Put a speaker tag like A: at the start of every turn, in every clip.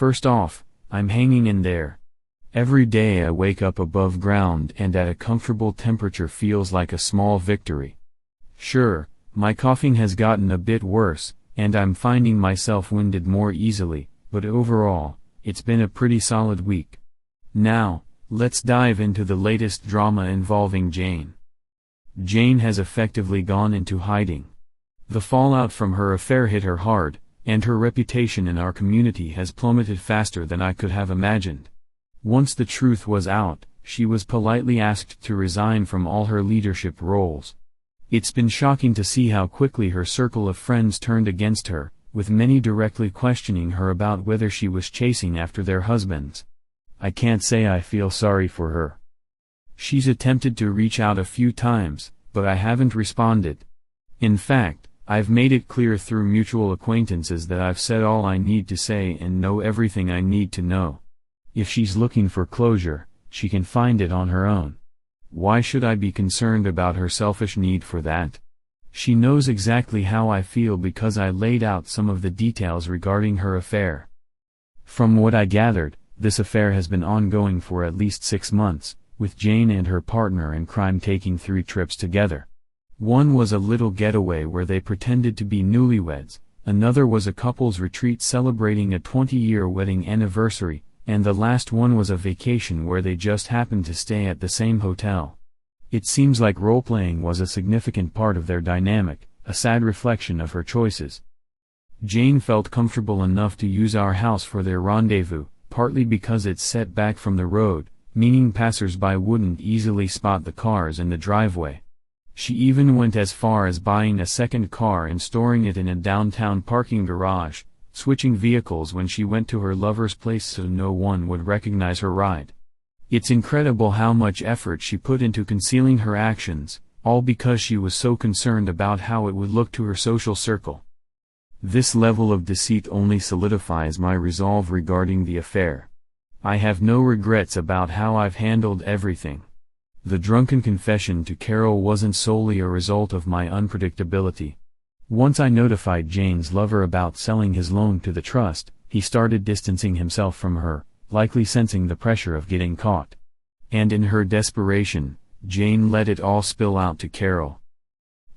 A: First off, I'm hanging in there. Every day I wake up above ground and at a comfortable temperature feels like a small victory. Sure, my coughing has gotten a bit worse, and I'm finding myself winded more easily, but overall, it's been a pretty solid week. Now, let's dive into the latest drama involving Jane. Jane has effectively gone into hiding. The fallout from her affair hit her hard, and her reputation in our community has plummeted faster than I could have imagined. Once the truth was out, she was politely asked to resign from all her leadership roles. It's been shocking to see how quickly her circle of friends turned against her, with many directly questioning her about whether she was chasing after their husbands. I can't say I feel sorry for her. She's attempted to reach out a few times, but I haven't responded. In fact, I've made it clear through mutual acquaintances that I've said all I need to say and know everything I need to know. If she's looking for closure, she can find it on her own. Why should I be concerned about her selfish need for that? She knows exactly how I feel because I laid out some of the details regarding her affair. From what I gathered, this affair has been ongoing for at least 6 months, with Jane and her partner in crime taking 3 trips together. One was a little getaway where they pretended to be newlyweds, another was a couple's retreat celebrating a 20-year wedding anniversary, and the last one was a vacation where they just happened to stay at the same hotel. It seems like role-playing was a significant part of their dynamic, a sad reflection of her choices. Jane felt comfortable enough to use our house for their rendezvous, partly because it's set back from the road, meaning passers-by wouldn't easily spot the cars in the driveway. She even went as far as buying a second car and storing it in a downtown parking garage, switching vehicles when she went to her lover's place so no one would recognize her ride. It's incredible how much effort she put into concealing her actions, all because she was so concerned about how it would look to her social circle. This level of deceit only solidifies my resolve regarding the affair. I have no regrets about how I've handled everything. The drunken confession to Carol wasn't solely a result of my unpredictability. Once I notified Jane's lover about selling his loan to the trust, he started distancing himself from her, likely sensing the pressure of getting caught. And in her desperation, Jane let it all spill out to Carol.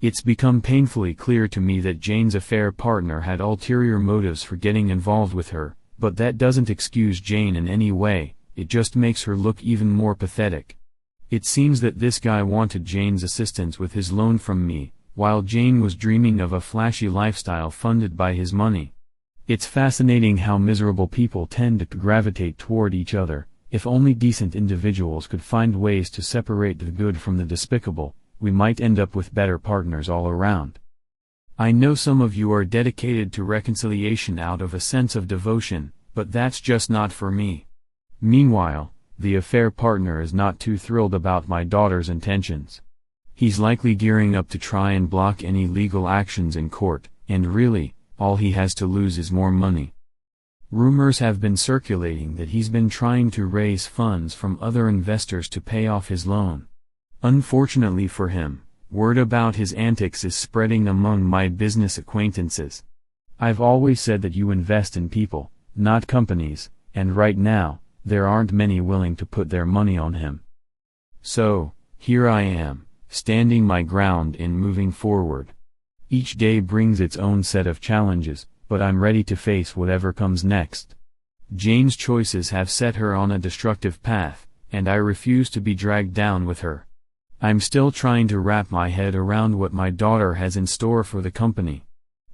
A: It's become painfully clear to me that Jane's affair partner had ulterior motives for getting involved with her, but that doesn't excuse Jane in any way, it just makes her look even more pathetic. It seems that this guy wanted Jane's assistance with his loan from me, while Jane was dreaming of a flashy lifestyle funded by his money. It's fascinating how miserable people tend to gravitate toward each other. If only decent individuals could find ways to separate the good from the despicable, we might end up with better partners all around. I know some of you are dedicated to reconciliation out of a sense of devotion, but that's just not for me. Meanwhile, the affair partner is not too thrilled about my daughter's intentions. He's likely gearing up to try and block any legal actions in court, and really, all he has to lose is more money. Rumors have been circulating that he's been trying to raise funds from other investors to pay off his loan. Unfortunately for him, word about his antics is spreading among my business acquaintances. I've always said that you invest in people, not companies, and right now, there aren't many willing to put their money on him. So, here I am, standing my ground in moving forward. Each day brings its own set of challenges, but I'm ready to face whatever comes next. Jane's choices have set her on a destructive path, and I refuse to be dragged down with her. I'm still trying to wrap my head around what my daughter has in store for the company.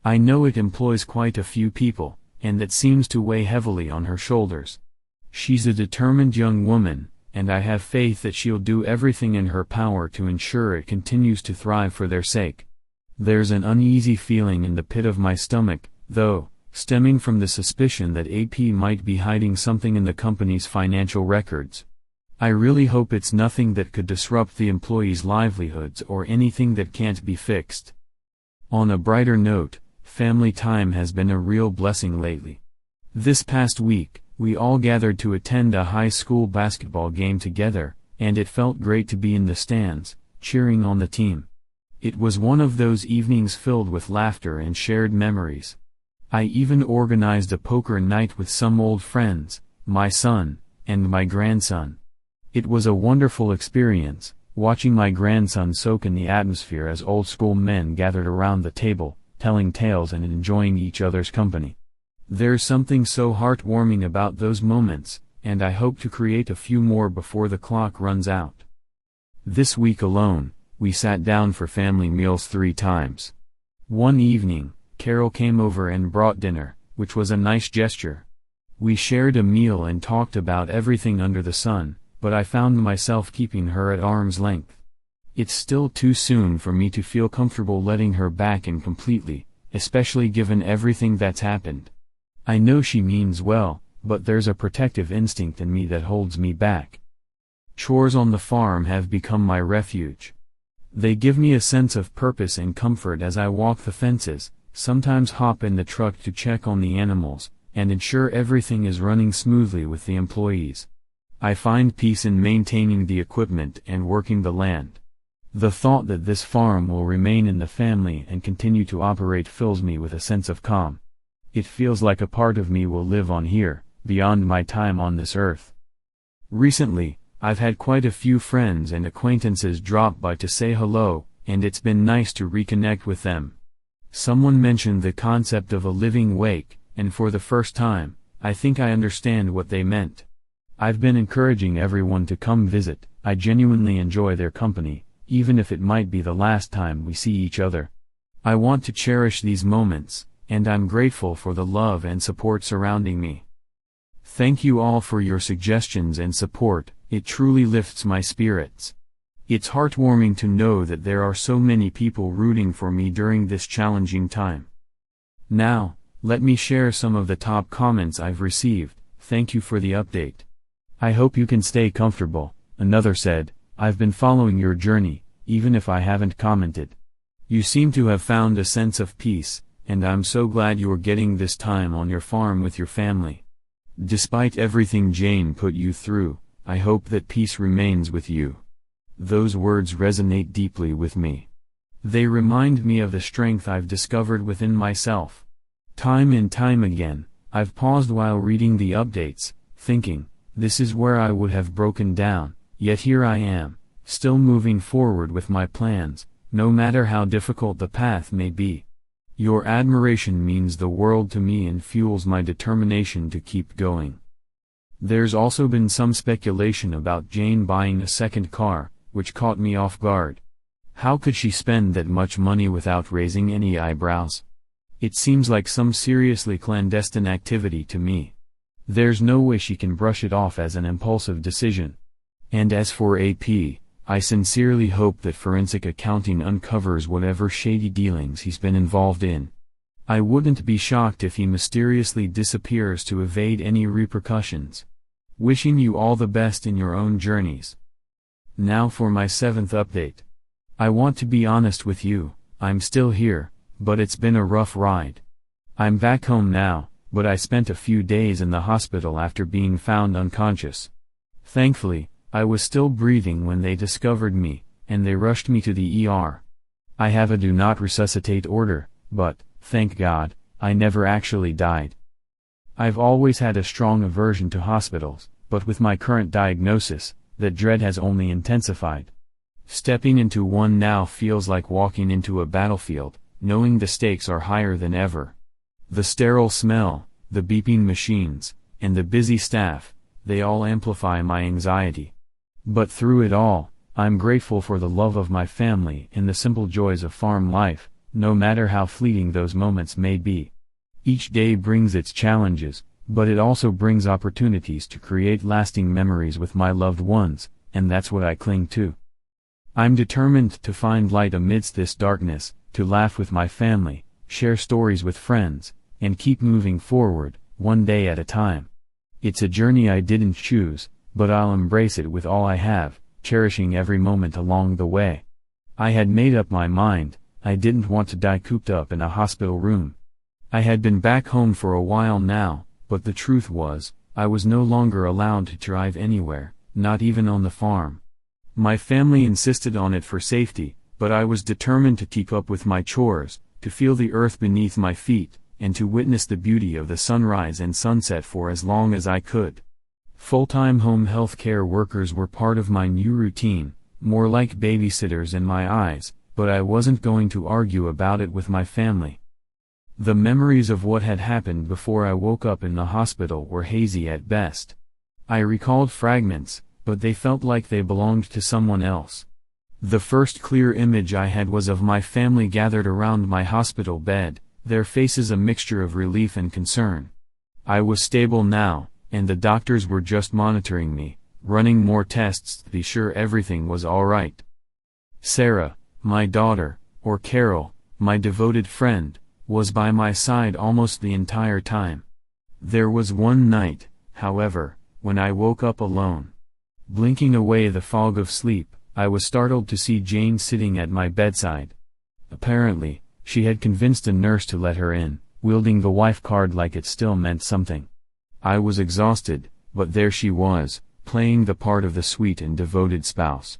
A: I know it employs quite a few people, and that seems to weigh heavily on her shoulders. She's a determined young woman, and I have faith that she'll do everything in her power to ensure it continues to thrive for their sake. There's an uneasy feeling in the pit of my stomach, though, stemming from the suspicion that AP might be hiding something in the company's financial records. I really hope it's nothing that could disrupt the employees' livelihoods or anything that can't be fixed. On a brighter note, family time has been a real blessing lately. This past week, we all gathered to attend a high school basketball game together, and it felt great to be in the stands, cheering on the team. It was one of those evenings filled with laughter and shared memories. I even organized a poker night with some old friends, my son, and my grandson. It was a wonderful experience, watching my grandson soak in the atmosphere as old-school men gathered around the table, telling tales and enjoying each other's company. There's something so heartwarming about those moments, and I hope to create a few more before the clock runs out. This week alone, we sat down for family meals 3 times. One evening, Carol came over and brought dinner, which was a nice gesture. We shared a meal and talked about everything under the sun, but I found myself keeping her at arm's length. It's still too soon for me to feel comfortable letting her back in completely, especially given everything that's happened. I know she means well, but there's a protective instinct in me that holds me back. Chores on the farm have become my refuge. They give me a sense of purpose and comfort as I walk the fences, sometimes hop in the truck to check on the animals, and ensure everything is running smoothly with the employees. I find peace in maintaining the equipment and working the land. The thought that this farm will remain in the family and continue to operate fills me with a sense of calm. It feels like a part of me will live on here, beyond my time on this earth. Recently, I've had quite a few friends and acquaintances drop by to say hello, and it's been nice to reconnect with them. Someone mentioned the concept of a living wake, and for the first time, I think I understand what they meant. I've been encouraging everyone to come visit. I genuinely enjoy their company, even if it might be the last time we see each other. I want to cherish these moments, and I'm grateful for the love and support surrounding me. Thank you all for your suggestions and support, it truly lifts my spirits. It's heartwarming to know that there are so many people rooting for me during this challenging time. Now, let me share some of the top comments I've received. Thank you for the update. I hope you can stay comfortable. Another said, I've been following your journey, even if I haven't commented. You seem to have found a sense of peace, and I'm so glad you're getting this time on your farm with your family. Despite everything Jane put you through, I hope that peace remains with you. Those words resonate deeply with me. They remind me of the strength I've discovered within myself. Time and time again, I've paused while reading the updates, thinking, this is where I would have broken down, yet here I am, still moving forward with my plans, no matter how difficult the path may be. Your admiration means the world to me and fuels my determination to keep going. There's also been some speculation about Jane buying a second car, which caught me off guard. How could she spend that much money without raising any eyebrows? It seems like some seriously clandestine activity to me. There's no way she can brush it off as an impulsive decision. And as for AP, I sincerely hope that forensic accounting uncovers whatever shady dealings he's been involved in. I wouldn't be shocked if he mysteriously disappears to evade any repercussions. Wishing you all the best in your own journeys. Now for my 7th update. I want to be honest with you, I'm still here, but it's been a rough ride. I'm back home now, but I spent a few days in the hospital after being found unconscious. Thankfully, I was still breathing when they discovered me, and they rushed me to the ER. I have a do not resuscitate order, but, thank God, I never actually died. I've always had a strong aversion to hospitals, but with my current diagnosis, that dread has only intensified. Stepping into one now feels like walking into a battlefield, knowing the stakes are higher than ever. The sterile smell, the beeping machines, and the busy staff, they all amplify my anxiety. But through it all, I'm grateful for the love of my family and the simple joys of farm life, no matter how fleeting those moments may be. Each day brings its challenges, but it also brings opportunities to create lasting memories with my loved ones, and that's what I cling to. I'm determined to find light amidst this darkness, to laugh with my family, share stories with friends, and keep moving forward, one day at a time. It's a journey I didn't choose, but I'll embrace it with all I have, cherishing every moment along the way. I had made up my mind, I didn't want to die cooped up in a hospital room. I had been back home for a while now, but the truth was, I was no longer allowed to drive anywhere, not even on the farm. My family insisted on it for safety, but I was determined to keep up with my chores, to feel the earth beneath my feet, and to witness the beauty of the sunrise and sunset for as long as I could. Full-time home health care workers were part of my new routine, more like babysitters in my eyes, but I wasn't going to argue about it with my family. The memories of what had happened before I woke up in the hospital were hazy at best. I recalled fragments, but they felt like they belonged to someone else. The first clear image I had was of my family gathered around my hospital bed, their faces a mixture of relief and concern. I was stable now, and the doctors were just monitoring me, running more tests to be sure everything was all right. Sarah, my daughter, or Carol, my devoted friend, was by my side almost the entire time. There was one night, however, when I woke up alone. Blinking away the fog of sleep, I was startled to see Jane sitting at my bedside. Apparently, she had convinced a nurse to let her in, wielding the wife card like it still meant something. I was exhausted, but there she was, playing the part of the sweet and devoted spouse.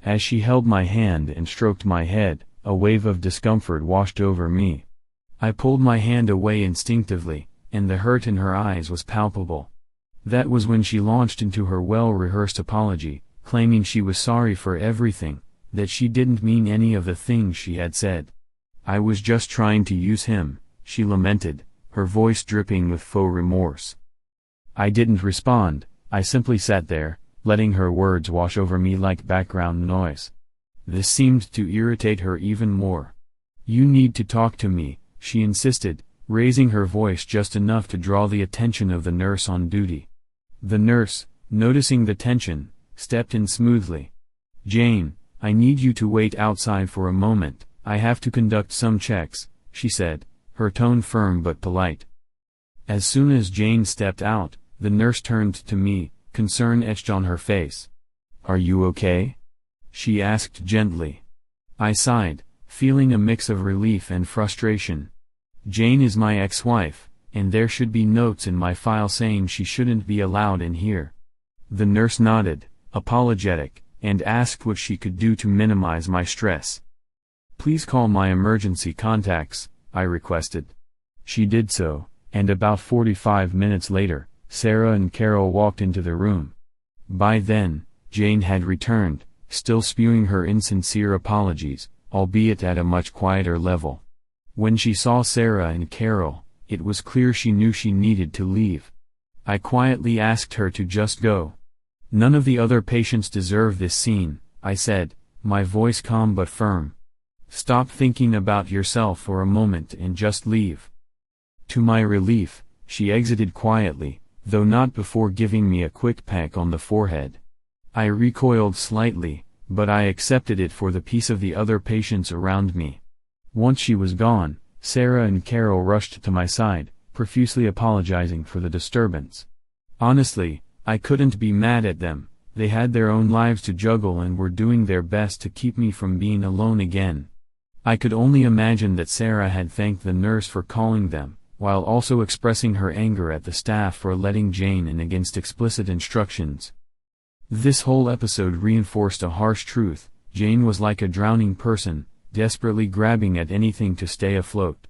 A: As she held my hand and stroked my head, a wave of discomfort washed over me. I pulled my hand away instinctively, and the hurt in her eyes was palpable. That was when she launched into her well-rehearsed apology, claiming she was sorry for everything, that she didn't mean any of the things she had said. I was just trying to use him, she lamented, her voice dripping with faux remorse. I didn't respond, I simply sat there, letting her words wash over me like background noise. This seemed to irritate her even more. "You need to talk to me," she insisted, raising her voice just enough to draw the attention of the nurse on duty. The nurse, noticing the tension, stepped in smoothly. "Jane, I need you to wait outside for a moment, I have to conduct some checks," she said, her tone firm but polite. As soon as Jane stepped out, the nurse turned to me, concern etched on her face. "Are you okay?" she asked gently. I sighed, feeling a mix of relief and frustration. Jane is my ex-wife, and there should be notes in my file saying she shouldn't be allowed in here. The nurse nodded, apologetic, and asked what she could do to minimize my stress. "Please call my emergency contacts," I requested. She did so, and about 45 minutes later, Sarah and Carol walked into the room. By then, Jane had returned, still spewing her insincere apologies, albeit at a much quieter level. When she saw Sarah and Carol, it was clear she knew she needed to leave. I quietly asked her to just go. "None of the other patients deserve this scene," I said, my voice calm but firm. "Stop thinking about yourself for a moment and just leave." To my relief, she exited quietly, though not before giving me a quick peck on the forehead. I recoiled slightly, but I accepted it for the peace of the other patients around me. Once she was gone, Sarah and Carol rushed to my side, profusely apologizing for the disturbance. Honestly, I couldn't be mad at them, they had their own lives to juggle and were doing their best to keep me from being alone again. I could only imagine that Sarah had thanked the nurse for calling them, while also expressing her anger at the staff for letting Jane in against explicit instructions. This whole episode reinforced a harsh truth: Jane was like a drowning person, desperately grabbing at anything to stay afloat.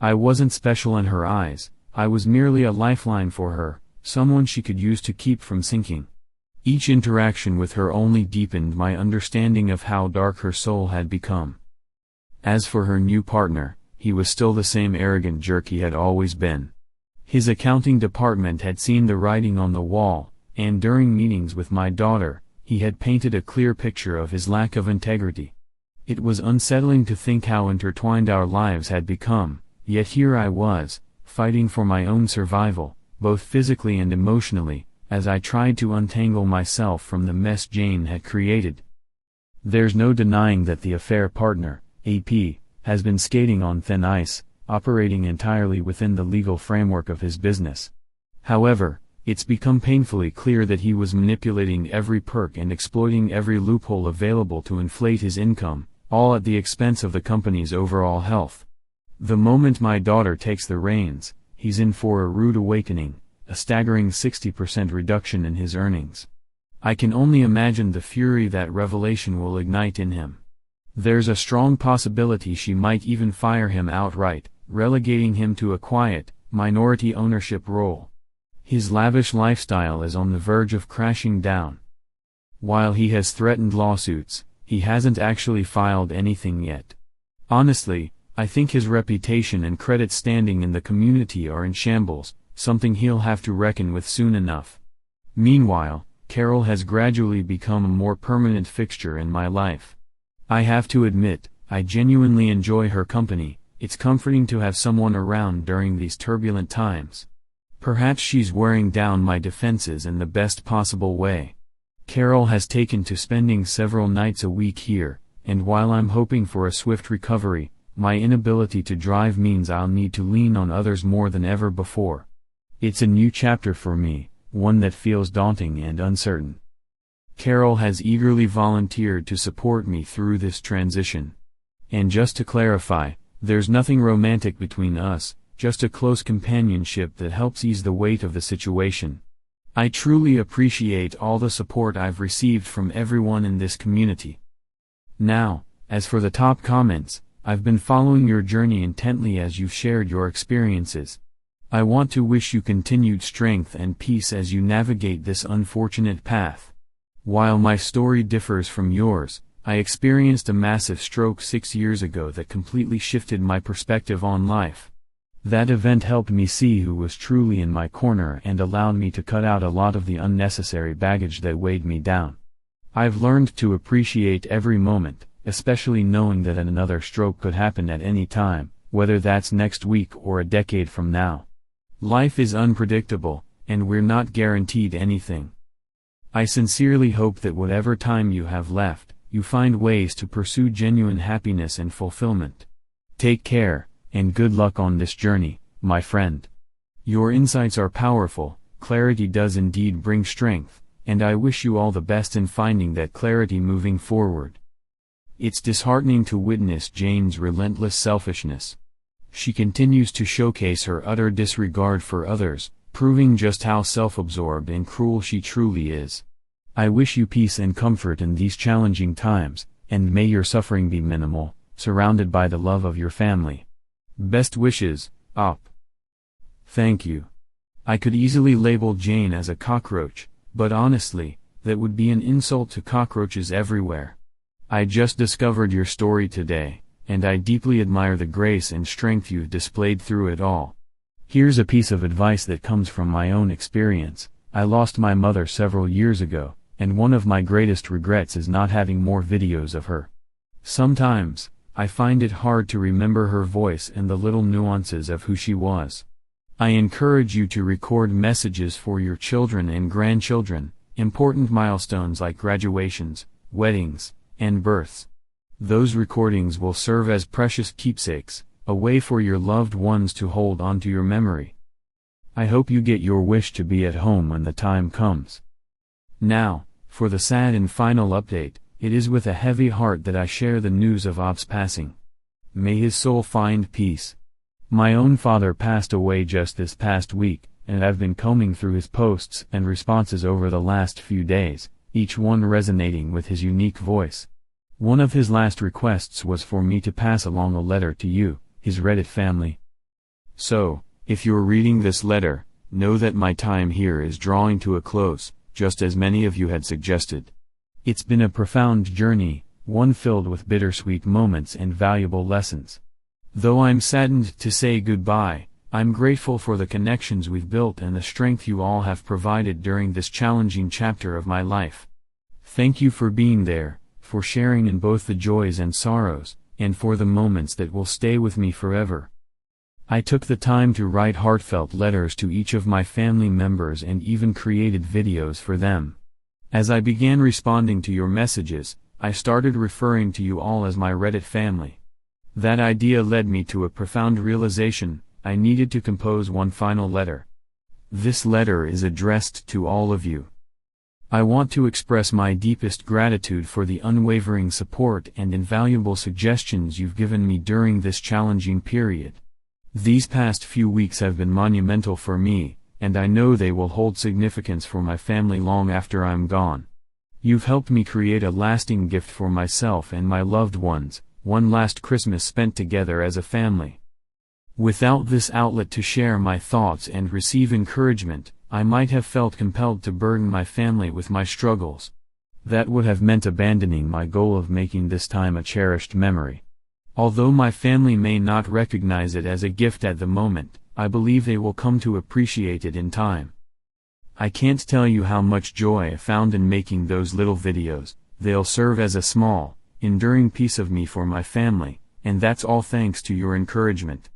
A: I wasn't special in her eyes, I was merely a lifeline for her, someone she could use to keep from sinking. Each interaction with her only deepened my understanding of how dark her soul had become. As for her new partner, he was still the same arrogant jerk he had always been. His accounting department had seen the writing on the wall, and during meetings with my daughter, he had painted a clear picture of his lack of integrity. It was unsettling to think how intertwined our lives had become, yet here I was, fighting for my own survival, both physically and emotionally, as I tried to untangle myself from the mess Jane had created. There's no denying that the affair partner, AP, has been skating on thin ice, operating entirely within the legal framework of his business. However, it's become painfully clear that he was manipulating every perk and exploiting every loophole available to inflate his income, all at the expense of the company's overall health. The moment my daughter takes the reins, he's in for a rude awakening, a staggering 60% reduction in his earnings. I can only imagine the fury that revelation will ignite in him. There's a strong possibility she might even fire him outright, relegating him to a quiet, minority ownership role. His lavish lifestyle is on the verge of crashing down. While he has threatened lawsuits, he hasn't actually filed anything yet. Honestly, I think his reputation and credit standing in the community are in shambles, something he'll have to reckon with soon enough. Meanwhile, Carol has gradually become a more permanent fixture in my life. I have to admit, I genuinely enjoy her company. It's comforting to have someone around during these turbulent times. Perhaps she's wearing down my defenses in the best possible way. Carol has taken to spending several nights a week here, and while I'm hoping for a swift recovery, my inability to drive means I'll need to lean on others more than ever before. It's a new chapter for me, one that feels daunting and uncertain. Carol has eagerly volunteered to support me through this transition. And just to clarify, there's nothing romantic between us, just a close companionship that helps ease the weight of the situation. I truly appreciate all the support I've received from everyone in this community. Now, as for the top comments, I've been following your journey intently as you've shared your experiences. I want to wish you continued strength and peace as you navigate this unfortunate path. While my story differs from yours, I experienced a massive stroke 6 years ago that completely shifted my perspective on life. That event helped me see who was truly in my corner and allowed me to cut out a lot of the unnecessary baggage that weighed me down. I've learned to appreciate every moment, especially knowing that another stroke could happen at any time, whether that's next week or a decade from now. Life is unpredictable, and we're not guaranteed anything. I sincerely hope that whatever time you have left, you find ways to pursue genuine happiness and fulfillment. Take care, and good luck on this journey, my friend. Your insights are powerful, clarity does indeed bring strength, and I wish you all the best in finding that clarity moving forward. It's disheartening to witness Jane's relentless selfishness. She continues to showcase her utter disregard for others, proving just how self-absorbed and cruel she truly is. I wish you peace and comfort in these challenging times, and may your suffering be minimal, surrounded by the love of your family. Best wishes, Op. Thank you. I could easily label Jane as a cockroach, but honestly, that would be an insult to cockroaches everywhere. I just discovered your story today, and I deeply admire the grace and strength you've displayed through it all. Here's a piece of advice that comes from my own experience. I lost my mother several years ago, and one of my greatest regrets is not having more videos of her. Sometimes, I find it hard to remember her voice and the little nuances of who she was. I encourage you to record messages for your children and grandchildren, important milestones like graduations, weddings, and births. Those recordings will serve as precious keepsakes, a way for your loved ones to hold on to your memory. I hope you get your wish to be at home when the time comes. Now, for the sad and final update, it is with a heavy heart that I share the news of Op's passing. May his soul find peace. My own father passed away just this past week, and I've been combing through his posts and responses over the last few days, each one resonating with his unique voice. One of his last requests was for me to pass along a letter to you, his Reddit family. So, if you're reading this letter, know that my time here is drawing to a close, just as many of you had suggested. It's been a profound journey, one filled with bittersweet moments and valuable lessons. Though I'm saddened to say goodbye, I'm grateful for the connections we've built and the strength you all have provided during this challenging chapter of my life. Thank you for being there, for sharing in both the joys and sorrows, and for the moments that will stay with me forever. I took the time to write heartfelt letters to each of my family members and even created videos for them. As I began responding to your messages, I started referring to you all as my Reddit family. That idea led me to a profound realization: I needed to compose one final letter. This letter is addressed to all of you. I want to express my deepest gratitude for the unwavering support and invaluable suggestions you've given me during this challenging period. These past few weeks have been monumental for me, and I know they will hold significance for my family long after I'm gone. You've helped me create a lasting gift for myself and my loved ones, one last Christmas spent together as a family. Without this outlet to share my thoughts and receive encouragement, I might have felt compelled to burden my family with my struggles. That would have meant abandoning my goal of making this time a cherished memory. Although my family may not recognize it as a gift at the moment, I believe they will come to appreciate it in time. I can't tell you how much joy I found in making those little videos. They'll serve as a small, enduring piece of me for my family, and that's all thanks to your encouragement.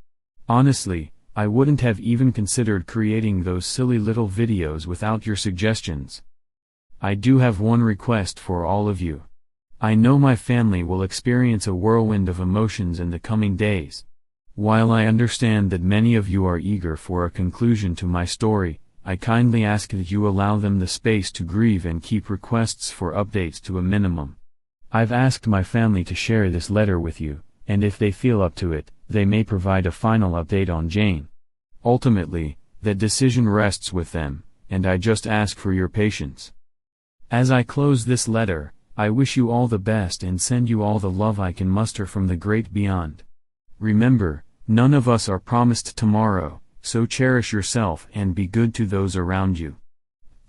A: Honestly, I wouldn't have even considered creating those silly little videos without your suggestions. I do have one request for all of you. I know my family will experience a whirlwind of emotions in the coming days. While I understand that many of you are eager for a conclusion to my story, I kindly ask that you allow them the space to grieve and keep requests for updates to a minimum. I've asked my family to share this letter with you, and if they feel up to it, they may provide a final update on Jane. Ultimately, that decision rests with them, and I just ask for your patience. As I close this letter, I wish you all the best and send you all the love I can muster from the great beyond. Remember, none of us are promised tomorrow, so cherish yourself and be good to those around you.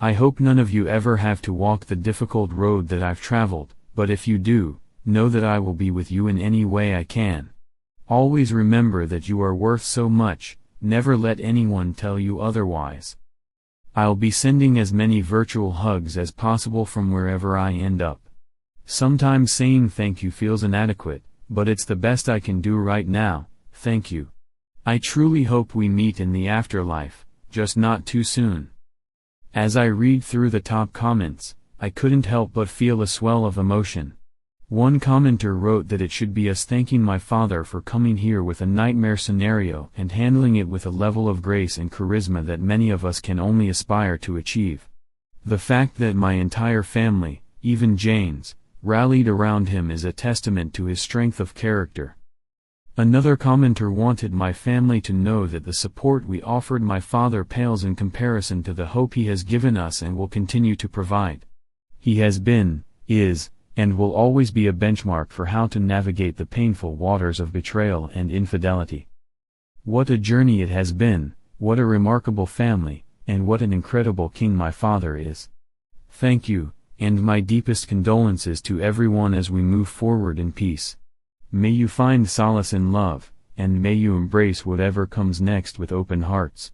A: I hope none of you ever have to walk the difficult road that I've traveled, but if you do, know that I will be with you in any way I can. Always remember that you are worth so much, never let anyone tell you otherwise. I'll be sending as many virtual hugs as possible from wherever I end up. Sometimes saying thank you feels inadequate, but it's the best I can do right now. Thank you. I truly hope we meet in the afterlife, just not too soon. As I read through the top comments, I couldn't help but feel a swell of emotion. One commenter wrote that it should be us thanking my father for coming here with a nightmare scenario and handling it with a level of grace and charisma that many of us can only aspire to achieve. The fact that my entire family, even Jane's, rallied around him is a testament to his strength of character. Another commenter wanted my family to know that the support we offered my father pales in comparison to the hope he has given us and will continue to provide. He has been, is, and will always be a benchmark for how to navigate the painful waters of betrayal and infidelity. What a journey it has been, what a remarkable family, and what an incredible king my father is. Thank you, and my deepest condolences to everyone as we move forward in peace. May you find solace in love, and may you embrace whatever comes next with open hearts.